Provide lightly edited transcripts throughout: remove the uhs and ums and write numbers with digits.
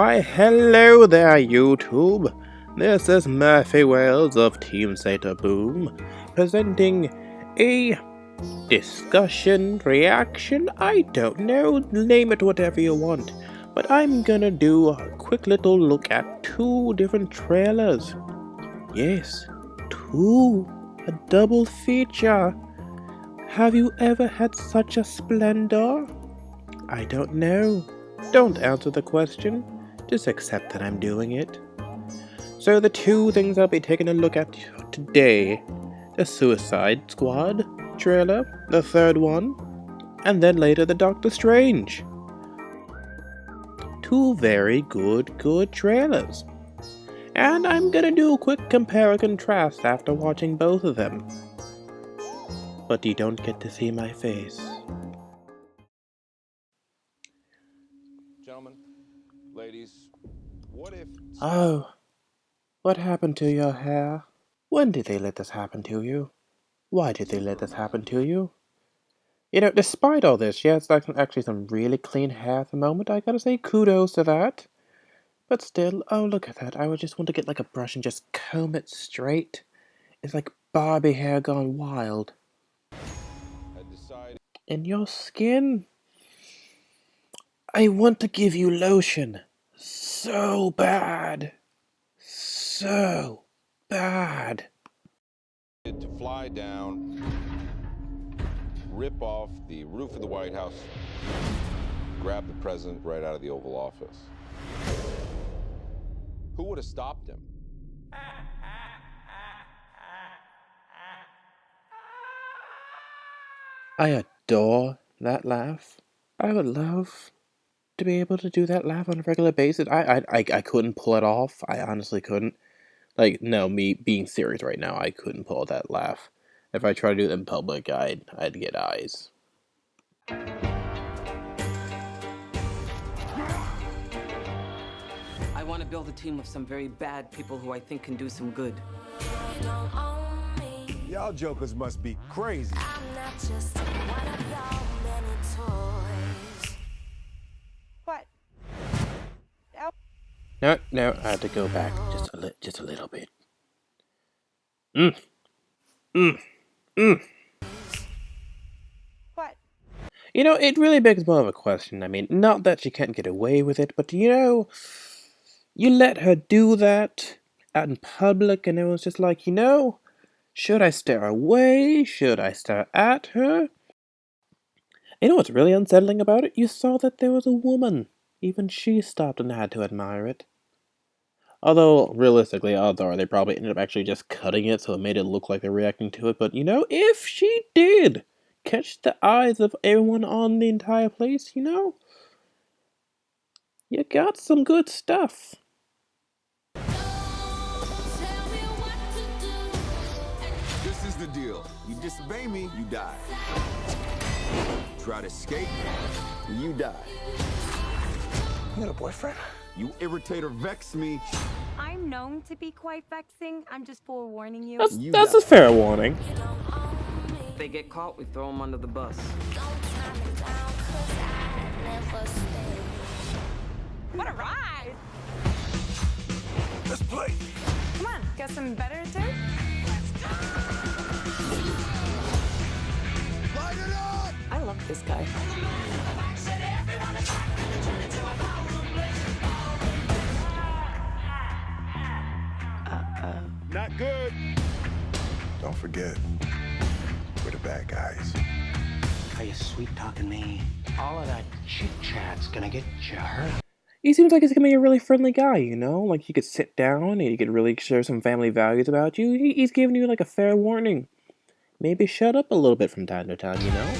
Why, hello there, YouTube! This is Murphy Wells of Team Satyr Boom, presenting a discussion, reaction, I don't know, name it whatever you want. But I'm gonna do a quick little look at two different trailers. Yes, two! A double feature! Have you ever had such a splendor? I don't know. Don't answer the question. Just accept that I'm doing it. So the two things I'll be taking a look at today. The Suicide Squad trailer, the third one, and then later the Dr.Strange. Two very good trailers. And I'm gonna do a quick compare and contrast after watching both of them. But you don't get to see my face. Gentlemen, ladies, what if... Oh, what happened to your hair? When did they let this happen to you? Why did they let this happen to you? You know, despite all this, she has actually some really clean hair at the moment. I gotta say kudos to that. But still, oh look at that. I would just want to get like a brush and just comb it straight. It's like Barbie hair gone wild. And your skin? I want to give you lotion. So bad. So bad. to fly down, rip off the roof of the White House, grab the president right out of the Oval Office. Who would have stopped him? I adore that laugh. I would love to be able to do that laugh on a regular basis. I couldn't pull it off. I honestly couldn't. Like, no, me being serious right now, I couldn't pull that laugh. If I tried to do it in public, I'd get eyes. I want to build a team of some very bad people who I think can do some good. Y'all jokers must be crazy. I'm not just one of your many toys. What? No, I had to go back just a little bit. What? You know, it really begs more of a question. I mean, not that she can't get away with it, but you know, you let her do that out in public, and it was just like, you know, should I stare away? Should I stare at her? You know what's really unsettling about it? You saw that there was a woman. Even she stopped and had to admire it. Although, realistically, odds are they probably ended up actually just cutting it so it made it look like they're reacting to it. But, you know, if she did catch the eyes of everyone on the entire place, you know, you got some good stuff. This is the deal. You disobey me, you die. Try to escape, you die. You got a boyfriend? You irritate or vex me. I'm known to be quite vexing. I'm just forewarning you. That's a fair warning. If they get caught, we throw them under the bus. What a ride! Let's play. Come on, got some better too? Light it up! I love this guy. Not good. Don't forget, we're the bad guys. Are you sweet-talking me? All of that chit-chat's gonna get you hurt. He seems like he's gonna be a really friendly guy, you know? Like, you could sit down and he could really share some family values about you. He's giving you, like, a fair warning. Maybe shut up a little bit from time to time, you know?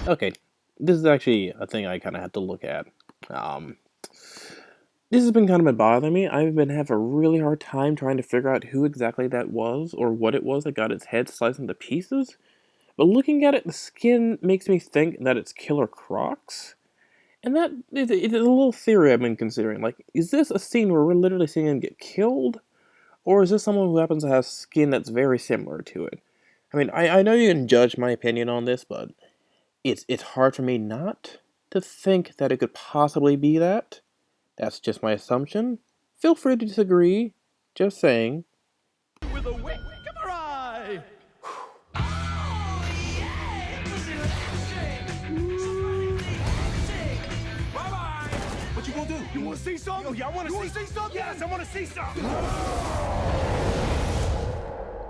Okay, this is actually a thing I kind of had to look at. This has been kind of bothering me. I've been having a really hard time trying to figure out who exactly that was or what it was that got its head sliced into pieces. But looking at it, the skin makes me think that it's Killer Croc's. And that is a little theory I've been considering. Like, is this a scene where we're literally seeing him get killed? Or is this someone who happens to have skin that's very similar to it? I mean, I know you can judge my opinion on this, but it's hard for me not to think that it could possibly be that. That's just my assumption. Feel free to disagree. Just saying. With a wink of her eye. What you gonna do? You wanna see something? Yo, y'all wanna see something? Yes, I wanna see something.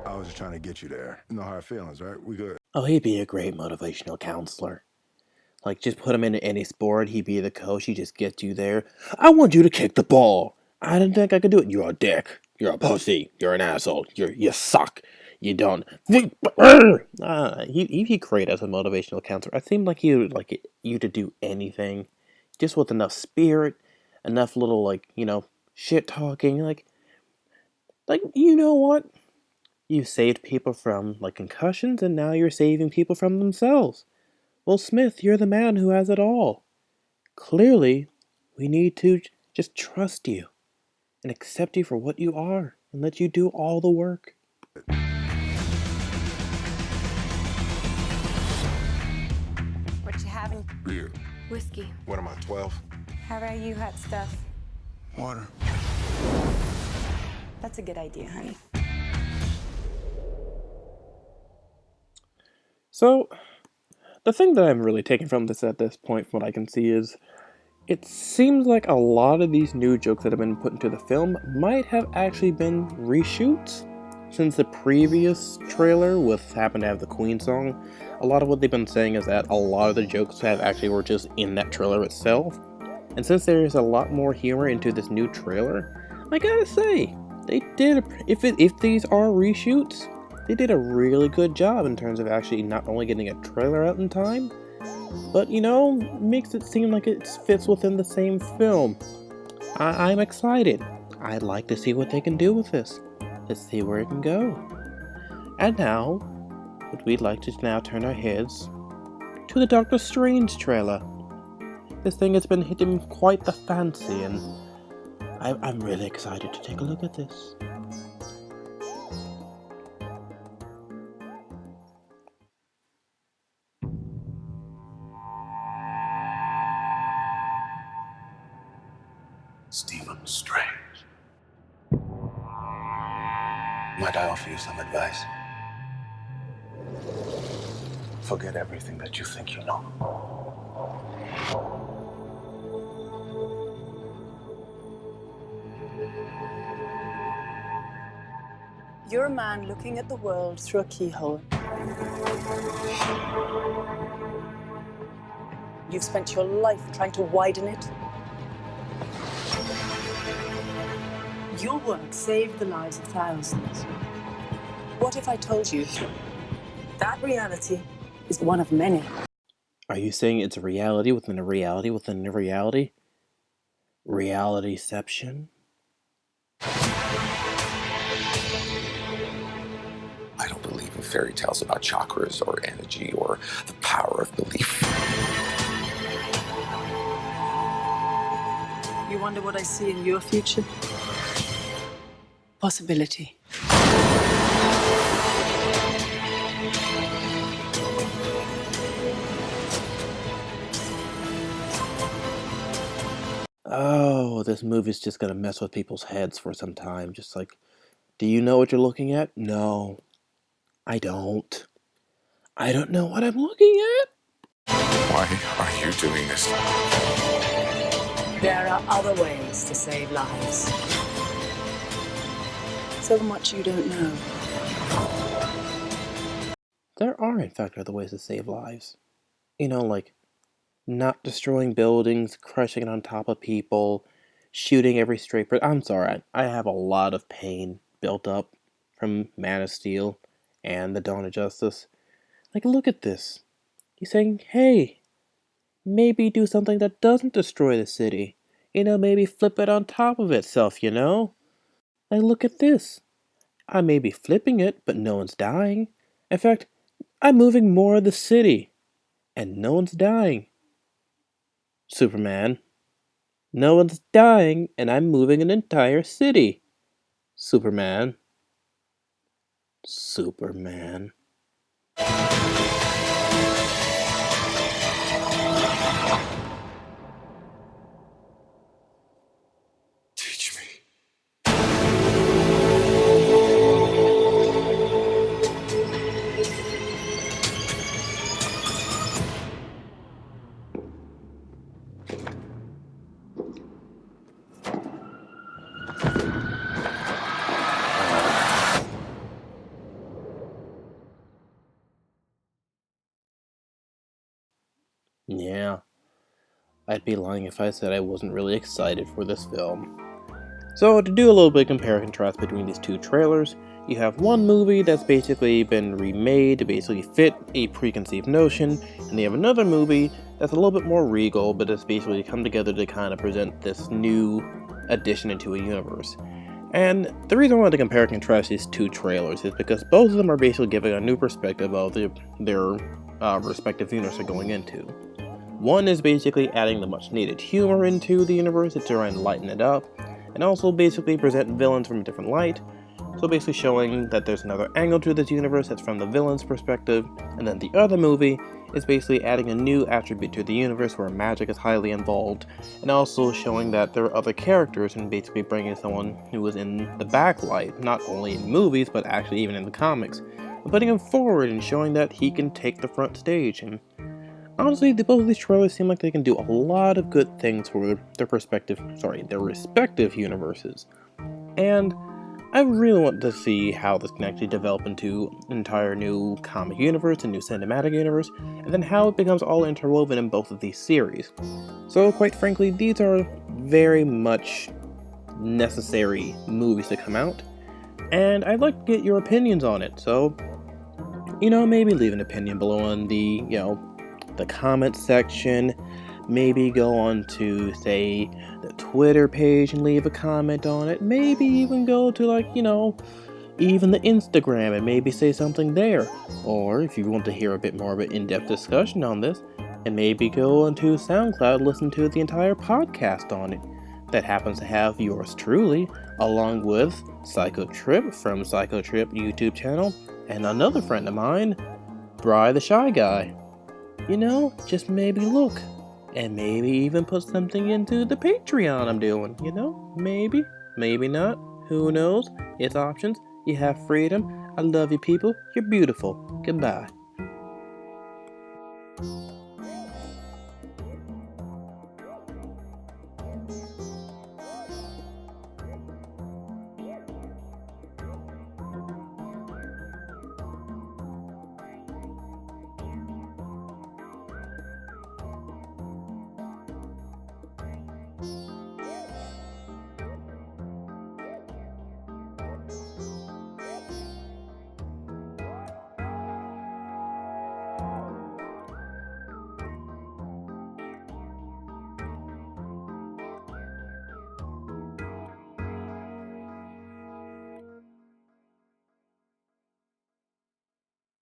I was just trying to get you there. You know how it feels, right? We good. Oh, he'd be a great motivational counselor. Like, just put him into any sport, he'd be the coach, he just gets you there. I want you to kick the ball. I didn't think I could do it. You're a dick. You're a pussy. You're an asshole. You suck. You don't. He'd be great as a motivational counselor. I seem like he would like you to do anything, just with enough spirit, enough little shit talking. Like you know what? You saved people from concussions, and now you're saving people from themselves. Well, Smith, you're the man who has it all. Clearly, we need to just trust you and accept you for what you are and let you do all the work. What you having? Beer. Whiskey. What am I, 12? How about you, hot stuff? Water. That's a good idea, honey. So, the thing that I'm really taking from this at this point, from what I can see, is it seems like a lot of these new jokes that have been put into the film might have actually been reshoots. Since the previous trailer happened to have the Queen song, a lot of what they've been saying is that a lot of the jokes were just in that trailer itself. And since there's a lot more humor into this new trailer, I gotta say, they did, if these are reshoots, they did a really good job in terms of actually not only getting a trailer out in time, but, makes it seem like it fits within the same film. I'm excited. I'd like to see what they can do with this. Let's see where it can go. And now, we'd like to now turn our heads to the Dr.Strange trailer. This thing has been hitting quite the fancy, and I'm really excited to take a look at this. Stephen Strange. Might I offer you some advice? Forget everything that you think you know. You're a man looking at the world through a keyhole. You've spent your life trying to widen it. Your work saved the lives of thousands. What if I told you that reality is one of many? Are you saying it's a reality within a reality within a reality? Realityception? I don't believe in fairy tales about chakras or energy or the power of belief. You wonder what I see in your future? Possibility. Oh, this movie's just gonna mess with people's heads for some time. Just like, do you know what you're looking at? No, I don't. I don't know what I'm looking at. Why are you doing this? There are other ways to save lives. So much you don't know. There are, in fact, other ways to save lives. Like not destroying buildings, crushing it on top of people, shooting every stray person. I'm sorry, I have a lot of pain built up from Man of Steel and the Dawn of Justice. Like, look at this. He's saying, hey, maybe do something that doesn't destroy the city. Maybe flip it on top of itself, Like, look at this. I may be flipping it, but no one's dying. In fact, I'm moving more of the city, and no one's dying. Superman. No one's dying, and I'm moving an entire city. Superman. Superman. yeah, I'd be lying if I said I wasn't really excited for this film. So, to do a little bit of compare and contrast between these two trailers, you have one movie that's basically been remade to basically fit a preconceived notion, and you have another movie that's a little bit more regal, but it's basically come together to kind of present this new addition into a universe. And the reason I wanted to compare and contrast these two trailers is because both of them are basically giving a new perspective of their respective universe they're going into. One is basically adding the much needed humor into the universe to try and lighten it up, and also basically present villains from a different light, so basically showing that there's another angle to this universe that's from the villain's perspective, and then the other movie is basically adding a new attribute to the universe where magic is highly involved, and also showing that there are other characters and basically bringing someone who was in the backlight, not only in movies but actually even in the comics, but putting him forward and showing that he can take the front stage. And honestly, both of these trailers seem like they can do a lot of good things for their respective universes. And I really want to see how this can actually develop into an entire new comic universe, a new cinematic universe, and then how it becomes all interwoven in both of these series. So quite frankly, these are very much necessary movies to come out, and I'd like to get your opinions on it. So, maybe leave an opinion below on the comment section. Maybe go on to, say, the Twitter page and leave a comment on it. Maybe even go to, even the Instagram and maybe say something there. Or if you want to hear a bit more of an in-depth discussion on this, and maybe go onto SoundCloud and listen to the entire podcast on it. That happens to have yours truly, along with Psycho Trip from Psycho Trip YouTube channel, and another friend of mine, Bri the Shy Guy. Just maybe look. And maybe even put something into the Patreon I'm doing, Maybe, maybe not. Who knows? It's options. You have freedom. I love you people. You're beautiful. Goodbye.